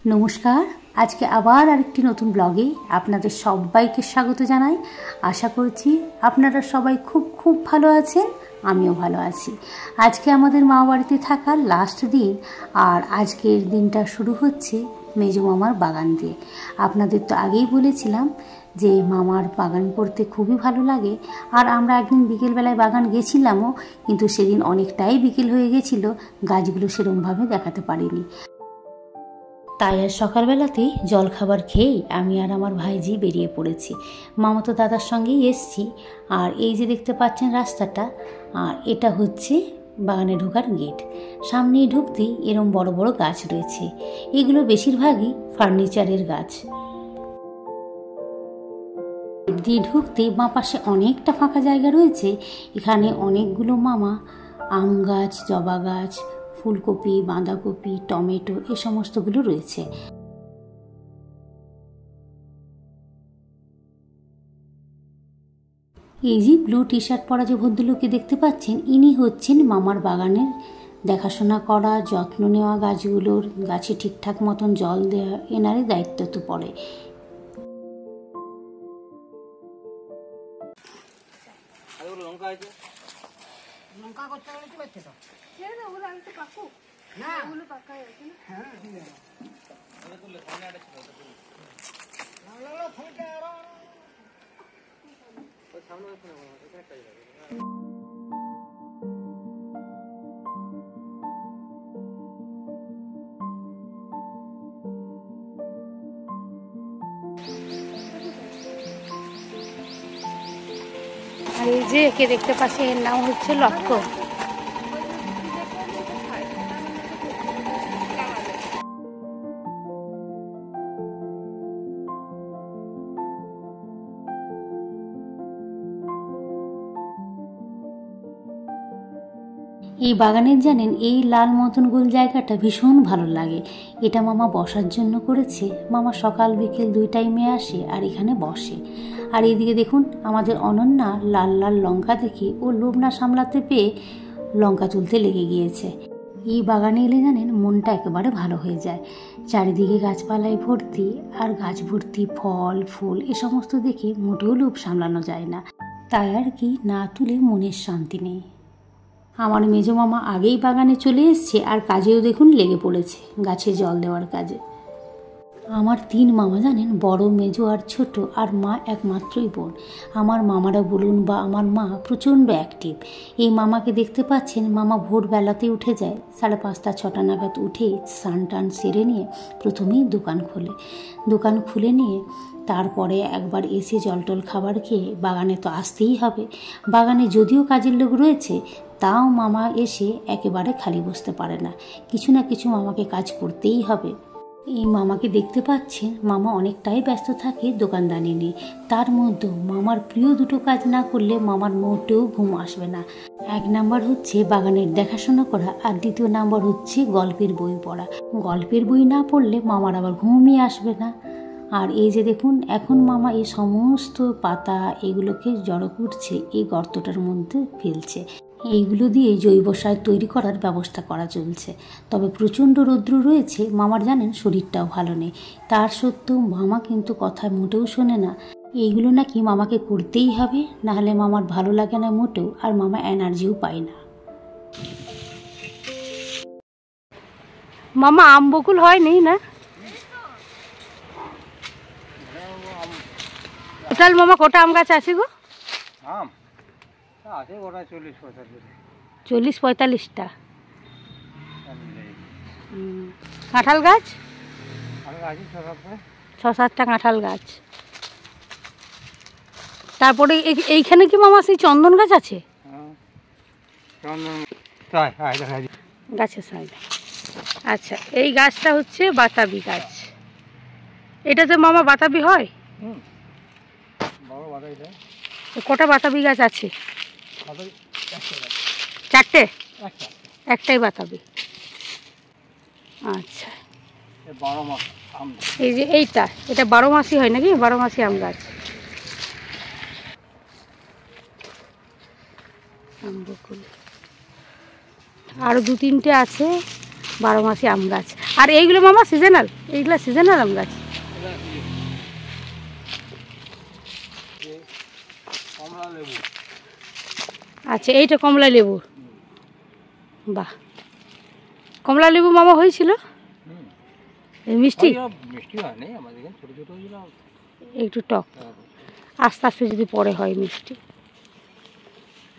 নমস্কার, আজকে আবার আরেকটি নতুন ব্লগে আপনাদের সবাইকে স্বাগত জানাই। আশা করছি আপনারা সবাই খুব ভালো আছেন, আমিও ভালো আছি। আজকে আমাদের মা বাড়িতে থাকার লাস্ট দিন, আর আজকের দিনটা শুরু হচ্ছে মেজো মামার বাগান দিয়ে। আপনাদের তো আগেই বলেছিলাম যে মামার বাগান করতে খুবই ভালো লাগে, আর আমরা একদিন বিকেলবেলায় বাগান গেছিলামও, কিন্তু সেদিন অনেকটাই বিকেল হয়ে গেছিলো, গাছগুলো সেরকমভাবে দেখাতে পারিনি। তাই আর সকালবেলাতেই জলখাবার খেয়েই আমি আর আমার ভাইজি বেরিয়ে পড়েছি। মামাতো দাদার সঙ্গেই এসছি। আর এই যে দেখতে পাচ্ছেন রাস্তাটা, আর এটা হচ্ছে বাগানে ঢোকার গেট। সামনেই ঢুকতেই এরম বড় বড় গাছ রয়েছে, এগুলো বেশিরভাগই ফার্নিচারের গাছ। দিয়ে ঢুকতেই বাঁ পাশে অনেকটা ফাঁকা জায়গা রয়েছে, এখানে অনেকগুলো মামা আম গাছ, জবা গাছ, ফুলকপি, বাঁধাকপি, টমেটো এ সমস্তগুলো রয়েছে। এই যে ব্লু টি শার্ট পরা যে ভদ্রলোককে দেখতে পাচ্ছেন, ইনি হচ্ছেন মামার বাগানের দেখাশোনা করা, যত্ন নেওয়া, গাছগুলোর গাছে ঠিকঠাক মতন জল দেওয়া এনারই দায়িত্ব তো পড়ে। লঙ্কা করতে গেলে কি করছে তো? ওগুলো আমি তো পাকু না, ওগুলো পাকা আছে না। হ্যাঁ ঠিক আছে। ওটা করলে সামনে আড়ে ছিল, ওটা করলে না ফুলটা আর ওই সামনে আছে না, ওটা একটা যাবে। আর এই যে একে দেখতে পাচ্ছি, এর নাম হচ্ছে লটকন। এই বাগানের জানেন, এই লাল মতন গোল জায়গাটা ভীষণ ভালো লাগে। এটা মামা বসার জন্য করেছে। মামা সকাল বিকেল দুই টাইমে আসে আর এখানে বসে। আর এইদিকে দেখুন, আমাদের অনন্যা লাল লাল লঙ্কা দেখে ও লোভ না সামলাতে পেয়ে লঙ্কা তুলতে লেগে গিয়েছে। এই বাগানে এলে জানেন, মনটা একেবারে ভালো হয়ে যায়। চারিদিকে গাছপালায় ভর্তি, আর গাছ ভর্তি ফল ফুল, এ সমস্ত দেখে মোটেও লোভ সামলানো যায় না। তাই আর কি, না তুলে মনের শান্তি নেই। আমার মেজো মামা আগেই বাগানে চলে এসছে, আর কাজেও দেখুন লেগে পড়েছে, গাছে জল দেওয়ার কাজে। আমার তিন মামা জানেন, বড়, মেজো আর ছোট, আর মা একমাত্রই বোন। আমার মামারা বলুন বা আমার মা প্রচণ্ড অ্যাক্টিভ। এই মামাকে দেখতে পাচ্ছেন, মামা ভোরবেলাতে উঠে যায়, 5:30 6টা নাগাদ উঠে স্নান টান সেরে নিয়ে প্রথমেই দোকান খুলে নিয়ে তারপরে একবার এসে জল টল খাবার খেয়ে বাগানে তো আসতেই হবে। বাগানে যদিও কাজের লোক রয়েছে, তাও মামা এসে একেবারে খালি বসতে পারে না, কিছু না কিছু মামাকে কাজ করতেই হবে। এই মামাকে দেখতে পাচ্ছেন, মামা অনেকটাই ব্যস্ত থাকে দোকানদানি নিয়ে। তার মধ্যে মামার প্রিয় দুটো কাজ না করলে মামার মোটেও ঘুম আসবে না। 1 নাম্বার হচ্ছে বাগানের দেখাশোনা করা, আর 2 নাম্বার হচ্ছে গল্পের বই পড়া। গল্পের বই না পড়লে মামার আবার ঘুমই আসবে না। আর এই যে দেখুন, এখন মামা এই সমস্ত পাতা এগুলোকে জড়ো করছে, এই গর্তটার মধ্যে ফেলছে। এইগুলো দিয়ে জৈব সার তৈরি করার ব্যবস্থা করা চলছে। তবে প্রচণ্ড রৌদ্র রয়েছে, মামার জানেন শরীরটাও ভালো নেই। তার সত্ত্বেও মামা কিন্তু কথা মোটেও শোনে না। এইগুলো নাকি মামাকে করতেই হবে, নাহলে মামার ভালো লাগে না মোটেও, আর মামা এনার্জিও পায় না। মামা আম বকুল হয়নি না? টোটাল মামা কটা আম গাছ আছে গো? আম আছে ওটা 40-45টা। কাঁঠাল গাছ 6-7টা কাঁঠাল গাছ। তারপরে এইখানে কি মামা সেই চন্দন গাছ আছে? গাছের সাইডে। আচ্ছা, এই গাছটা হচ্ছে বাতাবি গাছ। এটাতে মামা বাতাবি হয়? কটা বাতাবি গাছ আছে? 4টে? একটাই বাতাবি। আচ্ছা, এই যে এটা 12 মাসই হয় নাকি? 12 মাসই আম গাছ। আম বকুল আরও 2-3টে আছে, 12 মাসি আম গাছ। আর এইগুলো মামা সিজনাল, এইগুলো সিজনাল আম গাছ। আচ্ছা, এইটা কমলা লেবু। বাহ, কমলা লেবু মামা হয়েছিল মিষ্টি, একটু টক, আস্তে আস্তে যদি পরে হয় মিষ্টি।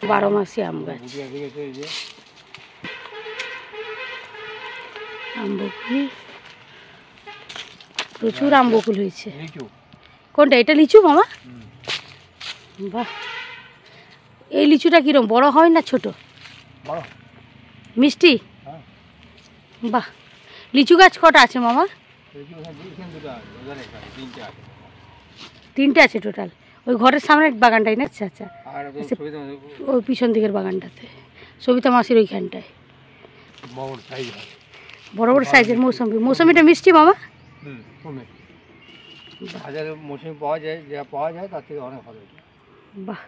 12 মাসি আম গাছ। আম্বকুল, প্রচুর আম্বকুল হয়েছে। কোনটা এটা? লিচু মামা? বাহ, এই লিচুটা কিরম, বড় হয় না ছোট? মিষ্টি। বাহ, লিচু গাছ কটা আছে মামা? 3টে আছে টোটাল। ওই ঘরের সামনের বাগানটাই না? আচ্ছা আচ্ছা, ওই পিছন দিকের বাগানটাতে, সবিতা মাসির ওইখানটায় বড় বড় সাইজের মৌসুমি। মৌসুমিটা মিষ্টি মামা? বাজারে মৌসুমি পাওয়া যায়, যা পাওয়া যায় তার থেকে অনেক ভালো। বাহ,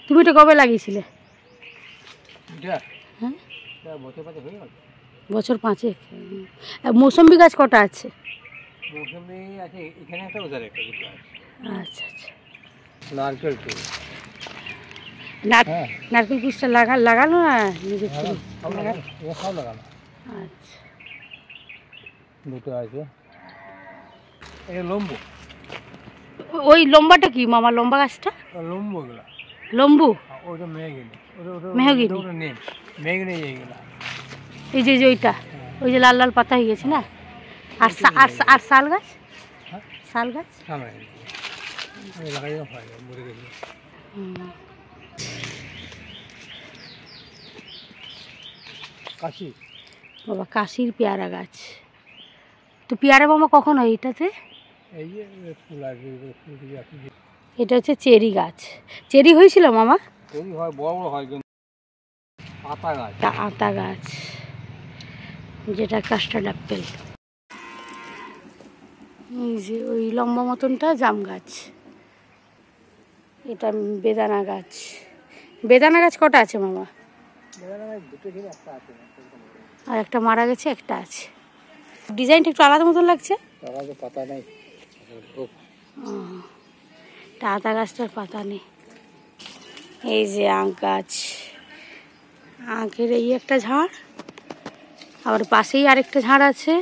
তুমি এটা কবে লাগিয়েছিলে? হ্যাঁ, বছর 5। মৌসুমি গাছ কটা আছে? মৌসুমি আছে এখানে একটা, ওদের একটা। আচ্ছা আচ্ছা, নারকেল তো নারকেল কুচটা লাগানো না নিজের থেকে? সব লাগানো। আচ্ছা, দুটো আছে। এই লম্বু। ওই লম্বাটা কি মামা, লম্বা গাছটা? লম্বু এগুলো। লম্বু? ওটা মেহগিনি। মেহগিনি, মেহগিনি এইগুলা। এই যে ওইটা, ওই যে লাল লাল পাতা হয়ে গেছে না? আর আর শাল গাছ? শাল গাছ কাশি। বাবা, কাশির পেয়ারা গাছ। তো পেয়ারা মামা কখন হয় এটাতে? এই যে ফুল আসবে, এটা হচ্ছে চেরি গাছ। চেরি হয়েছিল মামা? চেরি হয়, বড় বড় হয়। আতা গাছ। আতা গাছ, যেটা কাস্টার্ড অ্যাপেল। এই যে ওই লম্বা মতনটা জাম গাছ। এটা বেদানা গাছ। বেদানা গাছ কটা আছে মামা? আর একটা মারা গেছে, একটা আছে। ডিজাইনটা একটু আলাদা মতন লাগছে। পাতা নেই, আতা গাছটার পাতা নেই। এই যে আখ গাছ, আখের এই একটা ঝাড়, আবার পাশেই আরেকটা ঝাড় আছে।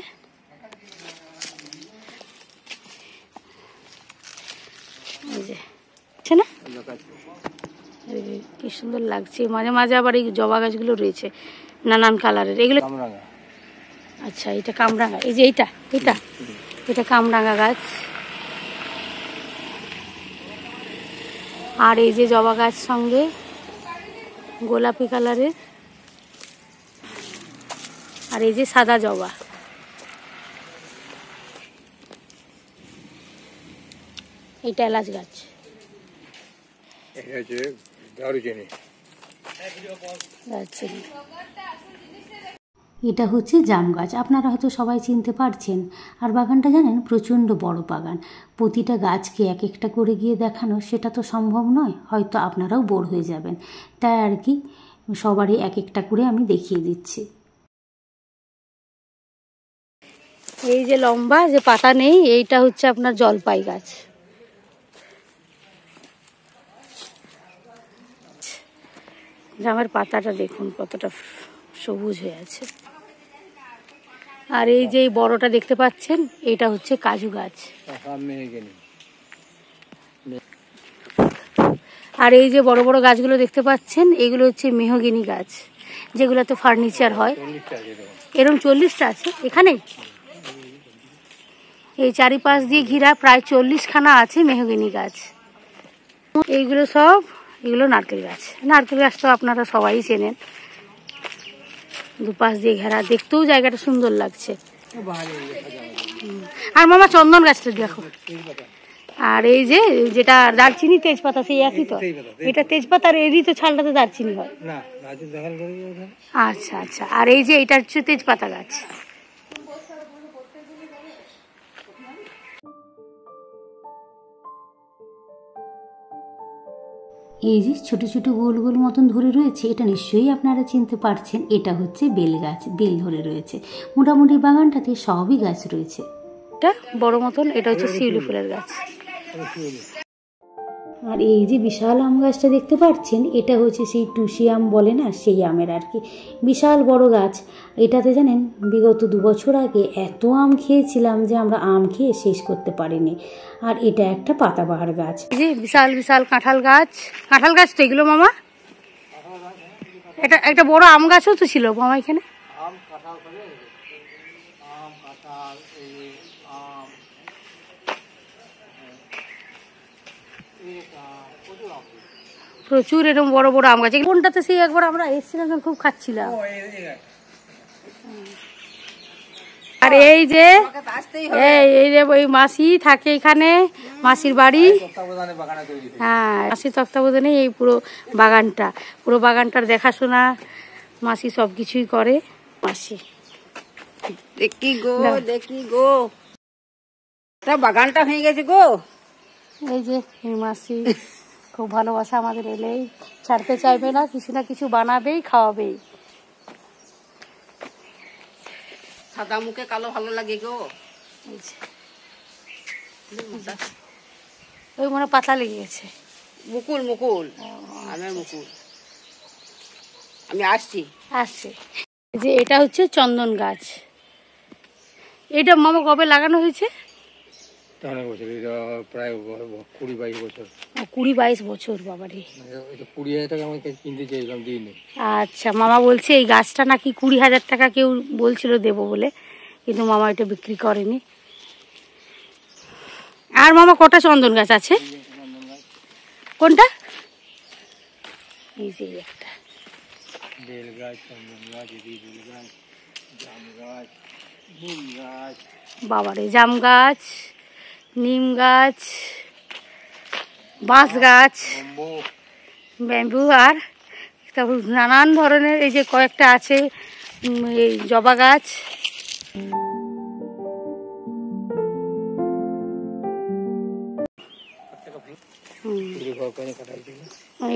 এই যে না, কি সুন্দর লাগছে। মাঝে মাঝে আবার এই জবা গাছগুলো রয়েছে নানান কালারের। এগুলো আচ্ছা, এটা কামরাঙা। এই যে এইটা, এটা কামরাঙা গাছ। আর এই যে জবা গাছ সঙ্গে গোলাপি কালারের, আর এই যে সাদা জবা। এইটা এলাচ গাছ। এটা হচ্ছে জাম গাছ। আপনারা হয়তো সবাই চিনতে পারছেন। আর বাগানটা জানেন প্রচণ্ড বড় বাগান। প্রতিটা গাছকে এক একটা করে গিয়ে দেখানো সেটা তো সম্ভব নয়, হয়তো আপনারাও বোর হয়ে যাবেন। তাই আর কি, সবারই এক একটা করে আমি দেখিয়ে দিচ্ছি। এই যে লম্বা যে পাতা নেই, এইটা হচ্ছে আপনার জলপাই গাছ। জামের পাতাটা দেখুন কতটা সবুজ হয়ে আছে। আর এই যে বড়টা দেখতে পাচ্ছেন, এটা হচ্ছে কাজু গাছ। আর এই যে বড় বড় গাছগুলো দেখতে পাচ্ছেন, এগুলো হচ্ছে মেহগিনি গাছ, যেগুলোতে ফার্নিচার হয়। এরকম 40টা আছে এখানে। এই চারিপাশ দিয়ে ঘিরা প্রায় 40খানা আছে মেহগিনি গাছ। এইগুলো সব, এগুলো নারকেল গাছ। নারকেল গাছ তো আপনারা সবাই চেনেন, দুপাশ দিয়ে ঘেরা, দেখতেও জায়গাটা সুন্দর লাগছে। আর মামা চন্দন গাছটা দেখো। আর এই যে যেটা দারচিনি তেজপাতা, সেই একই তো? এটা তেজপাতা, আর এরই তো ছালটাতে দারচিনি হয়। আচ্ছা আচ্ছা, আর এই যে এটা হচ্ছে তেজপাতা গাছ। এই যে ছোট ছোট গোল গোল মতন ধরে রয়েছে, এটা নিশ্চয়ই আপনারা চিনতে পারছেন, এটা হচ্ছে বেল গাছ। বেল ধরে রয়েছে। মোটামুটি বাগানটাতে সবই গাছ রয়েছে। এটা বড় মতন, এটা হচ্ছে শিউলি ফুলের গাছ। আর এই যে বিশাল আম গাছটা দেখতে পাচ্ছেন, এটা হচ্ছে সেই টুসি আম বলে না, সেই আমের আর কি, বিশাল বড় গাছ। এটাতে জানেন বিগত 2 বছর আগে এত আম খেয়েছিলাম যে আমরা আম খেয়ে শেষ করতে পারিনি। আর এটা একটা পাতাবাহার গাছ। এই যে বিশাল বিশাল কাঁঠাল গাছ। কাঁঠাল গাছ তো এগুলো মামা? এটা একটা বড় আম গাছও তো ছিল মামা এখানে। প্রচুর এরকম বড় বড় আম গাছ। কোনটাতে সেই একবার আমরা এসেছিলাম, খুব খাচ্ছিলাম। আর এই যে ওই মাসি থাকে এখানে, মাসির বাড়ি। হ্যাঁ, মাসির তত্ত্বাবধানে এই পুরো বাগানটার দেখাশোনা মাসি সবকিছুই করে। মাসি দেখি গো বাগানটা হয়ে গেছে গো। এই যে মাসি খুব ভালোবাসা আমাদের, এলেই ছাড়তে চাইবে না, কিছু না কিছু বানাবেই, খাওয়াবেই। সাদা মুখে কালো ভালো লাগে গো। ওই মনে পাতা লেগে গেছে। মুকুল আমের মুকুল। আমি আসছি। যে এটা হচ্ছে চন্দন গাছ। এটা মামা কবে লাগানো হয়েছে? প্রায় 20-22 বছর। 20-22 বছর বাবারে। 20,000 টাকা আমাকে কিনতে চাইলাম, দিইনি। আচ্ছা, মামা বলছে এই গাছটা নাকি 20,000 টাকা কেউ বলছিল দেবো বলে, কিন্তু মামা এটা বিক্রি করেনি। আর মামা কটা চন্দন গাছ আছে? কোনটা? এই যে একটা বেল গাছ, চন্দন গাছ, বেল গাছ, জাম গাছ, নিম গাছ। বাবারে, জাম গাছ, নিম গাছ, বাঁশ গাছ, ব্যাম্বু, আর তারপর নানান ধরনের এই যে কয়েকটা আছে এই জবা গাছ।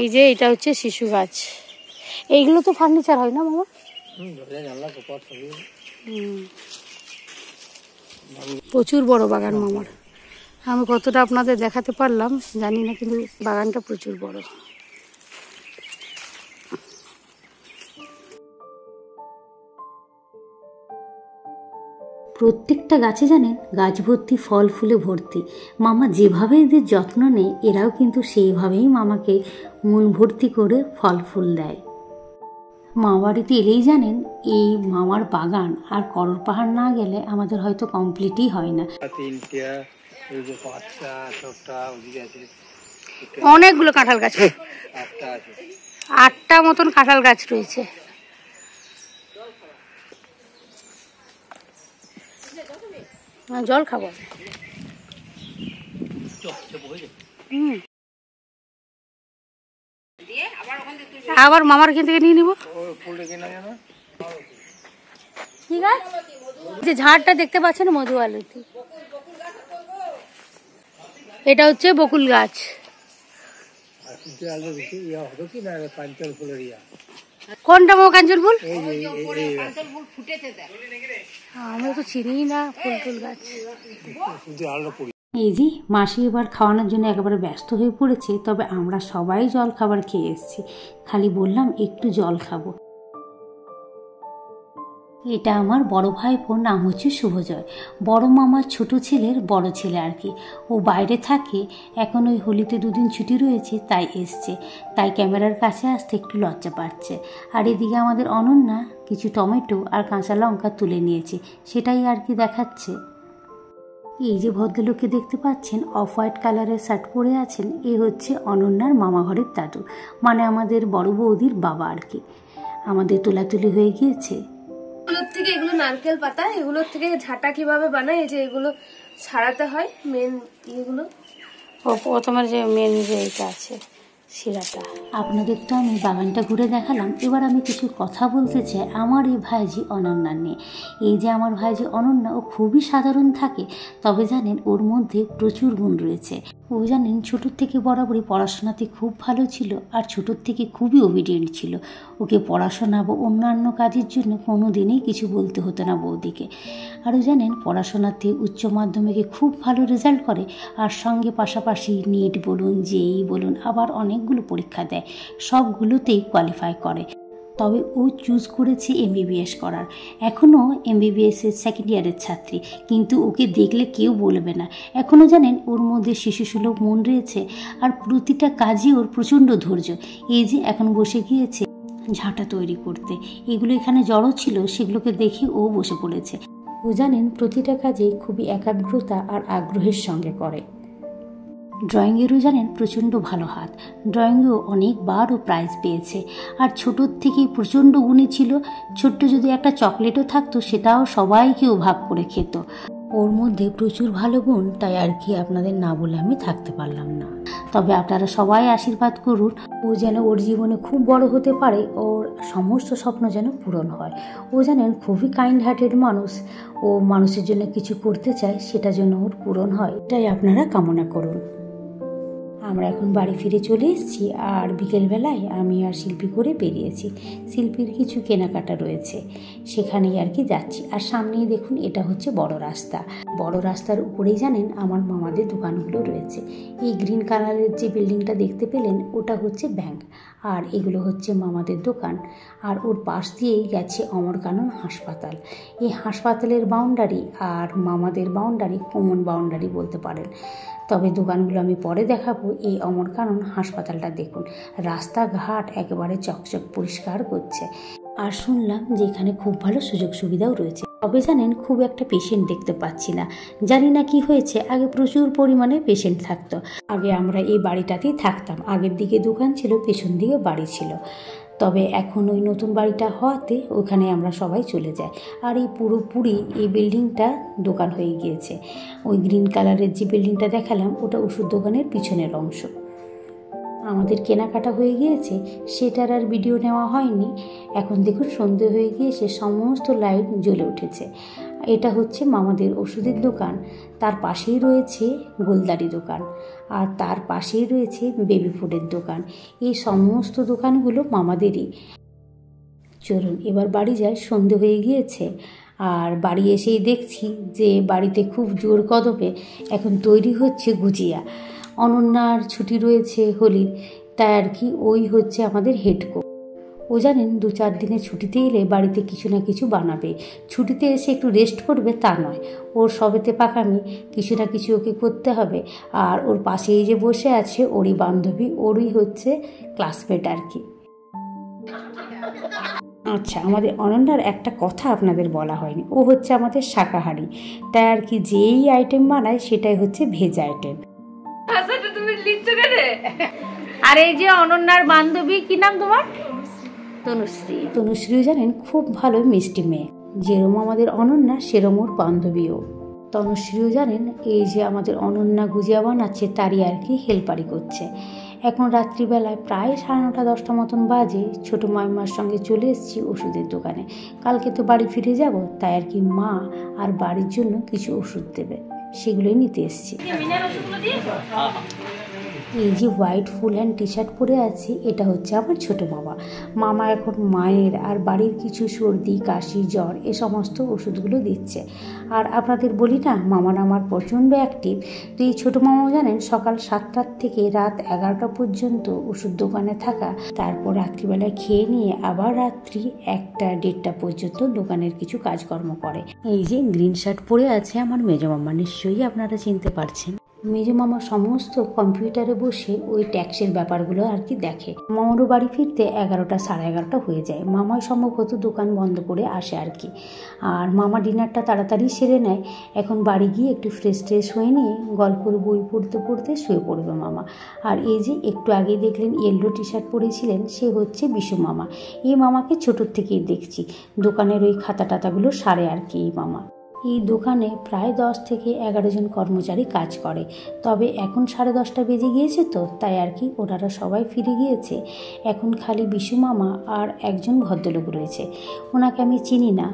এই যে এটা হচ্ছে শিশু গাছ। এইগুলো তো ফার্নিচার হয় না মামা? প্রচুর বড় বাগান মামার। আমি কতটা আপনাদের দেখাতে পারলাম জানি না, কিন্তু বাগানটা প্রচুর বড়। প্রত্যেকটা গাছে জানেন গাছ ভর্তি, ফল ফুলে ভর্তি। মামা যেভাবে এদের যত্ন নেয়, এরাও কিন্তু সেইভাবেই মামাকে মন ভর্তি করে ফল ফুল দেয়। মামা বাড়িতে এলেই জানেন এই মামার বাগান আর করর পাহাড় না গেলে আমাদের হয়তো কমপ্লিটই হয় না। অনেকগুলো কাঁঠাল গাছ, 8টা মতন কাঁঠাল গাছ রয়েছে। জল খাবো। আবার মামার এখান থেকে নিয়ে নিবো। ঠিক আছে, যে ঝাড়টা দেখতে পাচ্ছেন মধুয়ালতি, এটা হচ্ছে বকুল গাছ। কোনটা মো কাঞ্চন ফুল? আমরা তো চিনি না ফুল গাছ। এই যে মাসি এবার খাওয়ানোর জন্য একেবারে ব্যস্ত হয়ে পড়েছে। তবে আমরা সবাই জল খাবার খেয়ে এসেছি, খালি বললাম একটু জল খাবো। এটা আমার বড় ভাইপোর নাম হচ্ছে শুভজয়, বড় মামার ছোট ছেলের বড় ছেলে আর কি। ও বাইরে থাকে, এখন ওই হোলিতে 2 দিন ছুটি রয়েছে তাই এসছে, তাই ক্যামেরার কাছে আসতে একটু লজ্জা পাচ্ছে। আর এদিকে আমাদের অনন্যা কিছু টমেটো আর কাঁচা লঙ্কা তুলে নিয়েছে, সেটাই আর কি দেখাচ্ছে। এই যে ভদ্রলোককে দেখতে পাচ্ছেন অফ হোয়াইট কালারের শার্ট পরে আছেন, এ হচ্ছে অনন্যার মামা ঘরের দাদু, মানে আমাদের বড় বৌদির বাবা আর কি। আমাদের তোলাতুলি হয়ে গিয়েছে। এগুলোর থেকে, এগুলো নারকেল পাতা, এগুলোর থেকে ঝাঁটা কিভাবে বানায়, এই যে এগুলো ছাড়াতে হয় মেন এগুলো। প্রথমের যে মেন যে এটা আছে শিরাটা। আপনাদের তো আমি বাগানটা ঘুরে দেখালাম, এবার আমি কিছু কথা বলতে চাই আমার এই ভাইজি অনন্যা নিয়ে। এই যে আমার ভাইজি অনন্যা, ও খুবই সাধারণ থাকে, তবে জানেন ওর মধ্যে প্রচুর গুণ রয়েছে। ও জানেন ছোটোর থেকে বরাবরই পড়াশোনাতে খুব ভালো ছিল আর ছোটোর থেকে খুবই ওবিডিয়েন্ট ছিল। ওকে পড়াশোনা বা অন্যান্য কাজের জন্য কোনো দিনই কিছু বলতে হতো না বৌদিকে। আরও জানেন পড়াশোনাতে উচ্চ মাধ্যমিকে খুব ভালো রেজাল্ট করে আর সঙ্গে পাশাপাশি নিট বলুন, জেই বলুন, আবার অনেকগুলো পরীক্ষা দেয়, সবগুলোতেই কোয়ালিফাই করে। তবে ও চুজ করেছে MBBS করার। এখনও MBBS-এর সেকেন্ড ইয়ারের ছাত্রী, কিন্তু ওকে দেখলে কেউ বলবে না। এখনও জানেন ওর মধ্যে শিশুসুলভ মন রয়েছে আর প্রতিটা কাজে ওর প্রচণ্ড ধৈর্য। এই যে এখন বসে গিয়েছে ঝাঁটা তৈরি করতে, এগুলো এখানে জড়ো ছিল, সেগুলোকে দেখে ও বসে পড়েছে। ও জানেন প্রতিটা কাজে খুবই একাগ্রতা আর আগ্রহের সঙ্গে করে। ড্রয়িংয়েরও জানেন প্রচণ্ড ভালো হাত, ড্রয়িংয়েও অনেকবারও প্রাইজ পেয়েছে আর ছোটোর থেকেই প্রচণ্ড গুণী ছিল। ছোট্ট যদি একটা চকলেটও থাকতো সেটাও সবাইকেও ভাগ করে খেত। ওর মধ্যে প্রচুর ভালো গুণ, তাই আর কি আপনাদের না বলে আমি থাকতে পারলাম না। তবে আপনারা সবাই আশীর্বাদ করুন ও যেন ওর জীবনে খুব বড় হতে পারে, ওর সমস্ত স্বপ্ন যেন পূরণ হয়। ও জানেন খুবই কাইন্ড হার্টেড মানুষ, ও মানুষের জন্য কিছু করতে চায়, সেটা যেন ওর পূরণ হয়, এটাই আপনারা কামনা করুন। আমরা এখন বাড়ি ফিরে চলে এসেছি আর বিকেলবেলায় আমি আর শিল্পী করে বেরিয়েছি। শিল্পীর কিছু কেনাকাটা রয়েছে, সেখানেই আর কি যাচ্ছি। আর সামনেই দেখুন এটা হচ্ছে বড় রাস্তা। বড় রাস্তার উপরেই জানেন আমার মামাদের দোকানগুলো রয়েছে। এই গ্রিন কালারের যে বিল্ডিংটা দেখতে পেলেন ওটা হচ্ছে ব্যাংক, আর এগুলো হচ্ছে মামাদের দোকান। আর ওর পাশ দিয়েই গেছে অমরকানন হাসপাতাল। এই হাসপাতালের বাউন্ডারি আর মামাদের বাউন্ডারি কমন বাউন্ডারি বলতে পারেন। তবে দোকানগুলো আমি পরে দেখাবো। এই অমরকানন হাসপাতালটা দেখুন, রাস্তাঘাট একেবারে চকচক পরিষ্কার করছে। আর শুনলাম যে এখানে খুব ভালো সুযোগ সুবিধাও রয়েছে। তবে জানেন খুব একটা পেশেন্ট দেখতে পাচ্ছি না, জানি না কি হয়েছে। আগে প্রচুর পরিমাণে পেশেন্ট থাকতো। আগে আমরা এই বাড়িটাতেই থাকতাম, আগের দিকে দোকান ছিল, পেছন দিকে বাড়ি ছিল। তবে এখন ওই নতুন বাড়িটা হওয়াতে ওখানে আমরা সবাই চলে যাই। আর এই পুরোপুরি এই বিল্ডিংটা দোকান হয়ে গিয়েছে। ওই গ্রিন কালারের যে বিল্ডিংটা দেখালাম ওটা ওষুধ দোকানের পিছনের অংশ। আমাদের কেনাকাটা হয়ে গিয়েছে, সেটার আর ভিডিও নেওয়া হয়নি। এখন দেখুন সন্ধে হয়ে গিয়েছে, সমস্ত লাইট জ্বলে উঠেছে। এটা হচ্ছে মামাদের ওষুধের দোকান, তার পাশেই রয়েছে গোলদারি দোকান, আর তার পাশেই রয়েছে বেবি ফুডের দোকান। এই সমস্ত দোকানগুলো মামাদেরই। চলুন এবার বাড়ি যাই, সন্ধে হয়ে গিয়েছে। আর বাড়ি এসেই দেখছি যে বাড়িতে খুব জোর কদমে এখন তৈরি হচ্ছে গুজিয়া। অনন্যার ছুটি রয়েছে হোলির, তাই আর কি ওই হচ্ছে আমাদের হেড কুক। ও জানেন 2-4 দিনের ছুটিতে এলে বাড়িতে কিছু না কিছু বানাবে। ছুটিতে এসে একটু রেস্ট করবে তা নয়, ওর সবেতে পাকামি, কিছু না কিছু ওকে করতে হবে। আর ওর পাশেই যে বসে আছে ওরই বান্ধবী, ওরই হচ্ছে ক্লাসমেট আর কি। আচ্ছা, আমাদের অনন্যার একটা কথা আপনাদের বলা হয়নি, ও হচ্ছে আমাদের শাকাহারি, তাই আর কি যেই আইটেম বানায় সেটাই হচ্ছে ভেজ আইটেম। আর এই যে অনন্যার বান্ধবী, কি নাম তোমার? তনুশ্রী। তনুশ্রীও জানেন খুব ভালো মিষ্টি মেয়ে, যেরম আমাদের অনন্যা সেরম ওর বান্ধবীও। তনুশ্রীও জানেন এই যে আমাদের অনন্যা গুজিয়া বানাচ্ছে তারই আর কি হেল্পারি করছে। এখন রাত্রিবেলায় প্রায় 9:30-10টা মতন বাজে। ছোটো মাইমার সঙ্গে চলে এসেছি ওষুধের দোকানে। কালকে তো বাড়ি ফিরে যাব, তাই আর কি মা আর বাড়ির জন্য কিছু ওষুধ দেবে, সেগুলোই নিতে এসেছি। এই যে white full hand T shirt পরে আছি এটা হচ্ছে আমার ছোটো মামা। মামা এখন মায়ের আর বাড়ির কিছু সর্দি, কাশি, জ্বর এ সমস্ত ওষুধগুলো দিচ্ছে। আর আপনাদের বলি না, মামার আমার প্রচণ্ড অ্যাক্টিভ। তো এই ছোটো মামাও জানেন সকাল 7টার থেকে রাত 11টা পর্যন্ত ওষুধ দোকানে থাকা, তারপর রাত্রিবেলায় খেয়ে নিয়ে আবার রাত্রি 1টা-1:30টা পর্যন্ত দোকানের কিছু কাজকর্ম করে। এই যে গ্রিন শার্ট পরে আছে আমার মেজো মামা, নিশ্চয়ই আপনারা চিনতে পারছেন। মেজো মামা সমস্ত কম্পিউটারে বসে ওই ট্যাক্সের ব্যাপারগুলো আর কি দেখে। মামারও বাড়ি ফিরতে 11টা-11:30 হয়ে যায়। মামাই সম্ভবত দোকান বন্ধ করে আসে আর কি। আর মামা ডিনারটা তাড়াতাড়ি সেরে নেয়। এখন বাড়ি গিয়ে একটু ফ্রেশ হয়ে নিয়ে গল্পের বই পড়তে পড়তে শুয়ে পড়বে মামা। আর এই যে একটু আগেই দেখলেন ইয়েলো টি শার্ট পরেছিলেন, সে হচ্ছে বিশু মামা। এই মামাকে ছোটোর থেকেই দেখছি, দোকানের ওই খাতা টাতাগুলো সারে আর কি এই মামা। এই দোকানে প্রায় 10 থেকে 11 জন কর্মচারী কাজ করে। তবে এখন 10:30 বেজে গিয়েছে তো, তাই আর কি ওনারা সবাই ফিরে গিয়েছে। এখন খালি বিশু মামা আর একজন ভদ্রলোক রয়েছে, ওনাকে আমি চিনি না।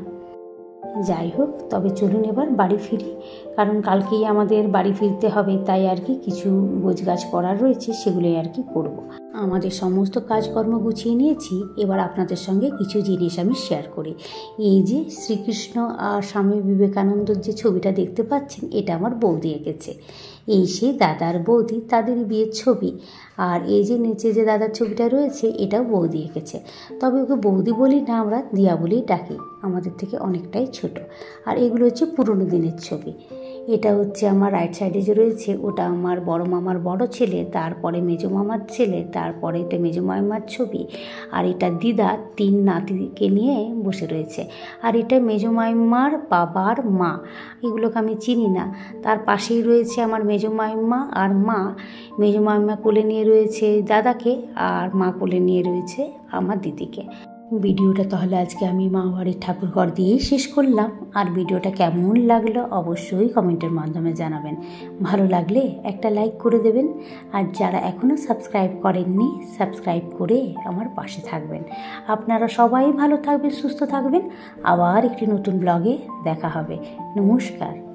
যাই হোক, তবে চলুন এবার বাড়ি ফিরি, কারণ কালকেই আমাদের বাড়ি ফিরতে হবে। তাই আর কি কিছু গোছগাছ করার রয়েছে, সেগুলোই আর কি করব। আমাদের সমস্ত কাজকর্ম গুছিয়ে নিয়েছি। এবার আপনাদের সঙ্গে কিছু জিনিস আমি শেয়ার করি। এই যে শ্রীকৃষ্ণ আর স্বামী বিবেকানন্দর যে ছবিটা দেখতে পাচ্ছেন, এটা আমার বৌদি এঁকেছে। এই সেই দাদার বৌদি, তাদের বিয়ের ছবি। আর এই যে নিচে যে দাদার ছবিটা রয়েছে, এটাও বৌদি এঁকেছে। তবে ওকে বৌদি বলি না, আমরা দিয়া বলেই ডাকি, আমাদের থেকে অনেকটাই ছোট। আর এগুলো হচ্ছে পুরনো দিনের ছবি। এটা হচ্ছে আমার রাইট সাইডে যে রয়েছে, ওটা আমার বড় মামার বড় ছেলে, তারপরে মেজো মামার ছেলে, তারপরে এটা মেজো মামার ছবি। আর এটা দিদা 3 নাতিকে নিয়ে বসে রয়েছে। আর এটা মেজো মাইমার বাবার মা, এগুলোকে আমি চিনি না। তার পাশেই রয়েছে আমার মেজো মাইমা আর মা। মেজো মাইমা কোলে নিয়ে রয়েছে দাদাকে, আর মা কোলে নিয়ে রয়েছে আমার দিদিকে। ভিডিওটা তাহলে আজকে আমি মামাবাড়ির ঠাকুরঘর দিয়েই শেষ করলাম। আর ভিডিওটা কেমন লাগলো অবশ্যই কমেন্টের মাধ্যমে জানাবেন। ভালো লাগলে একটা লাইক করে দেবেন। আর যারা এখনও সাবস্ক্রাইব করেননি, সাবস্ক্রাইব করে আমার পাশে থাকবেন। আপনারা সবাই ভালো থাকবেন, সুস্থ থাকবেন। আবার একটি নতুন ব্লগে দেখা হবে। নমস্কার।